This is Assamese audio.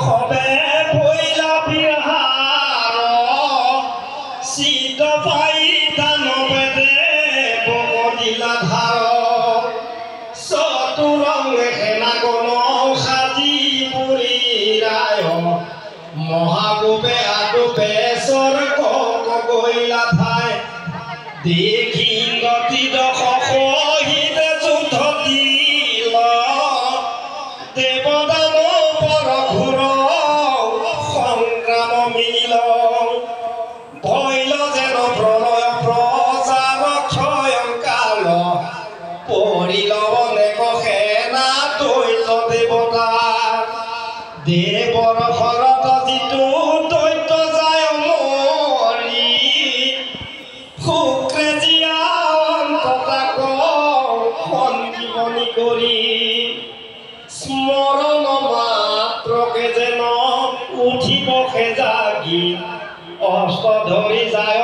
হবে ভৈলা বিহাৰ শীত পাই দানবে দেব দিলা ধাৰ চতুৰং সেনাগণ সাজি পুৰী ৰায় মহাগোবে আদোবে স্বৰ্গ গৈলা ঠাই দেখি গতি দশ শহীদে যুদ্ধ দিল দেৱদান পৰঘুৰ সংগ্ৰাম মিল ভৈল যেন প্ৰলয় প্ৰজাৰ ক্ষয়ংকাল পৰিল অনেক সেনা দৈত দেৱতা দেৱৰ শৰত যিটো দৈত যায় মৰি শুক্ৰে জীয়া অন্ততাক সঞ্জীৱনী কৰি স্মৰণ মাত্ৰকে যেন উঠিব সেজাগি অস্ত্ৰ ধৰি যায়